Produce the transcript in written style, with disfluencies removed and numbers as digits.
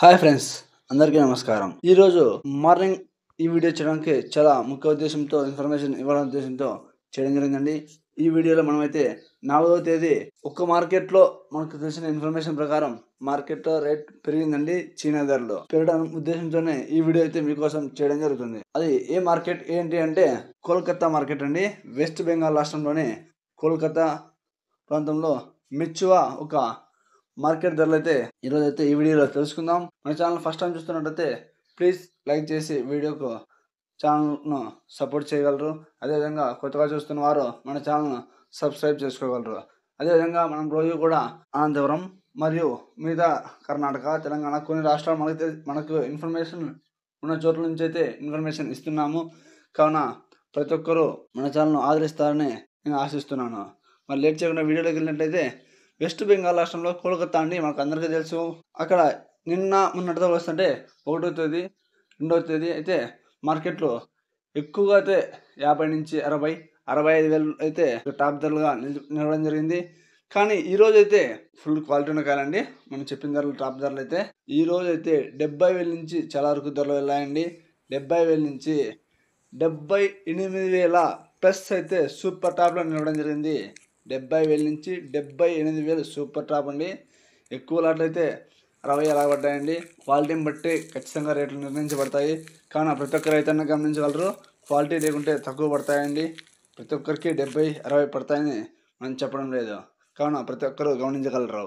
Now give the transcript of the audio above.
Hi friends, అందరికీ నమస్కారం. ఈరోజు మార్నింగ్ ఈ వీడియో చేయడానికి చాలా ముఖ్య ఉద్దేశంతో ఇన్ఫర్మేషన్ ఇవ్వాలనే ఉద్దేశంతో చేయడం జరిగిందండి. ఈ వీడియోలో మనమైతే 4వ తేదీ ఒక్క మార్కెట్లో మనకు తెలిసిన ఇన్ఫర్మేషన్ ప్రకారం మార్కెట్లో రేట్ పెరిగిందండి. చీనా ధరలు పెరగడం ఉద్దేశంతోనే ఈ వీడియో అయితే మీకోసం చేయడం జరుగుతుంది. అది ఏ మార్కెట్ ఏంటి అంటే కోల్కతా మార్కెట్ అండి. వెస్ట్ బెంగాల్ రాష్ట్రంలోని కోల్కతా ప్రాంతంలో మిచ్చువా ఒక మార్కెట్ ధరలు అయితే ఈరోజు అయితే ఈ వీడియోలో తెలుసుకుందాం. మన ఛానల్ ఫస్ట్ టైం చూస్తున్నట్టయితే ప్లీజ్ లైక్ చేసి వీడియోకు ఛానల్ను సపోర్ట్ చేయగలరు. అదేవిధంగా కొత్తగా చూస్తున్న వారు మన ఛానల్ను సబ్స్క్రైబ్ చేసుకోగలరు. అదేవిధంగా మనం రోజు కూడా అనంతపురం మరియు మిగతా కర్ణాటక, తెలంగాణ కొన్ని రాష్ట్రాలు మనకు ఇన్ఫర్మేషన్ ఉన్న చోట్ల నుంచి అయితే ఇన్ఫర్మేషన్ ఇస్తున్నాము. కావున ప్రతి ఒక్కరూ మన ఛానల్ను ఆదరిస్తారని నేను ఆశిస్తున్నాను. మరి లేట్ చేయకుండా వీడియోలోకి వెళ్ళినట్లయితే వెస్ట్ బెంగాల్ రాష్ట్రంలో కోల్కతా అండి, మనకు అందరికీ తెలుసు. అక్కడ నిన్న మొన్నటితో వస్తుంటే 1వ తేదీ 2వ తేదీ అయితే మార్కెట్లో ఎక్కువగా అయితే 50 నుంచి 60, 65 వేలు అయితే టాప్ ధరలుగా నిలవడం జరిగింది. కానీ ఈరోజు అయితే ఫుల్ క్వాలిటీ ఉన్న కాయలండి. మనం చెప్పిన ధరలు టాప్ ధరలు అయితే ఈరోజు అయితే 70,000 నుంచి చాలా వరకు ధరలు వెళ్ళాయండి. 70,000 నుంచి 78,000 ప్లస్ అయితే సూపర్ టాప్లో నిలవడం జరిగింది. 70,000 నుంచి 78,000 సూపర్ టాప్ అండి. ఎక్కువ లాట్లు అయితే 60 అలా పడ్డాయండి. క్వాలిటీని బట్టి ఖచ్చితంగా రేట్లు నిర్ణయించబడతాయి. కావున ప్రతి ఒక్క రైతన్న గమనించగలరు. క్వాలిటీ లేకుంటే తక్కువ పడతాయండి. ప్రతి ఒక్కరికి 70, 60 పడతాయని మనం చెప్పడం లేదు. కావున ప్రతి ఒక్కరు గమనించగలరు.